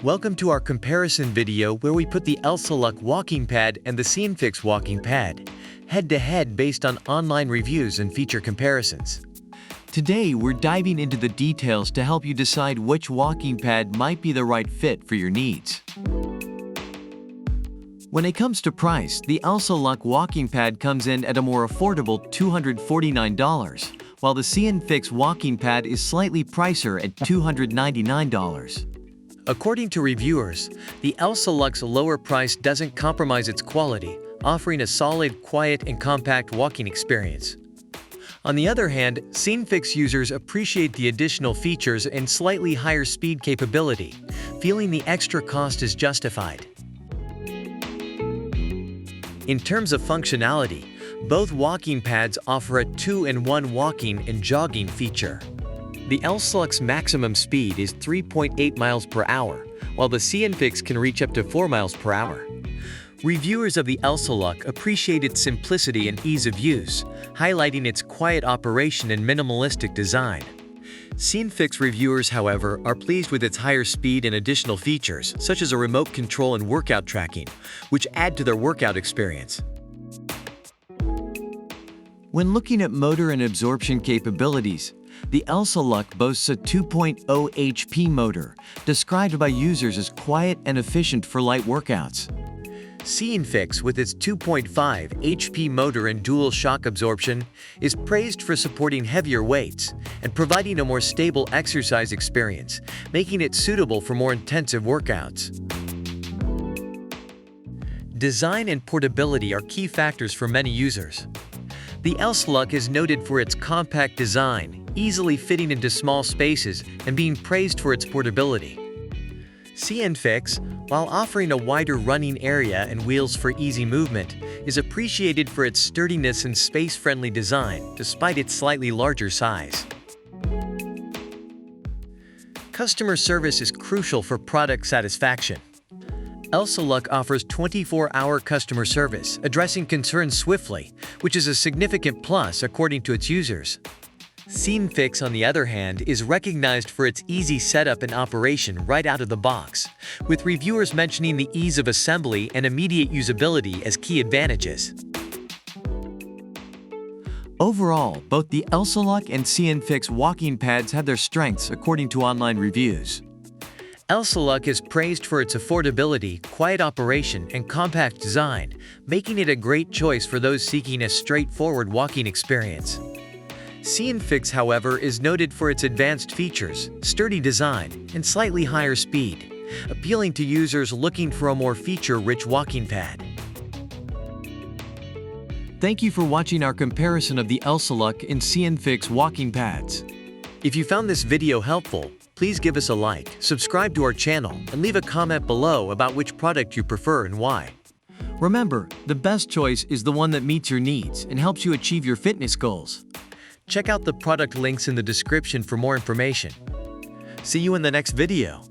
Welcome to our comparison video where we put the Elseluck walking pad and the SceneFix walking pad head-to-head based on online reviews and feature comparisons. Today, we're diving into the details to help you decide which walking pad might be the right fit for your needs. When it comes to price, the Elseluck walking pad comes in at a more affordable $249, while the SceneFix walking pad is slightly pricier at $299. According to reviewers, the Elseluck's lower price doesn't compromise its quality, offering a solid, quiet, and compact walking experience. On the other hand, SceneFix users appreciate the additional features and slightly higher speed capability, feeling the extra cost is justified. In terms of functionality, both walking pads offer a 2-in-1 walking and jogging feature. The Elseluck's maximum speed is 3.8 miles per hour, while the SceneFix can reach up to 4 miles per hour. Reviewers of the Elseluck appreciate its simplicity and ease of use, highlighting its quiet operation and minimalistic design. SceneFix reviewers, however, are pleased with its higher speed and additional features, such as a remote control and workout tracking, which add to their workout experience. When looking at motor and absorption capabilities, the Elseluck boasts a 2.0 HP motor, described by users as quiet and efficient for light workouts. SceneFix, with its 2.5 HP motor and dual shock absorption, is praised for supporting heavier weights and providing a more stable exercise experience, making it suitable for more intensive workouts. Design and portability are key factors for many users. The Elseluck is noted for its compact design, easily fitting into small spaces and being praised for its portability. SceneFix, while offering a wider running area and wheels for easy movement, is appreciated for its sturdiness and space-friendly design, despite its slightly larger size. Customer service is crucial for product satisfaction. Elseluck offers 24-hour customer service, addressing concerns swiftly, which is a significant plus according to its users. SceneFix, on the other hand, is recognized for its easy setup and operation right out of the box, with reviewers mentioning the ease of assembly and immediate usability as key advantages. Overall, both the Elseluck and SceneFix walking pads have their strengths according to online reviews. Elseluck is praised for its affordability, quiet operation, and compact design, making it a great choice for those seeking a straightforward walking experience. SceneFix, however, is noted for its advanced features, sturdy design, and slightly higher speed, appealing to users looking for a more feature-rich walking pad. Thank you for watching our comparison of the Elseluck and SceneFix walking pads. If you found this video helpful, please give us a like, subscribe to our channel, and leave a comment below about which product you prefer and why. Remember, the best choice is the one that meets your needs and helps you achieve your fitness goals. Check out the product links in the description for more information. See you in the next video.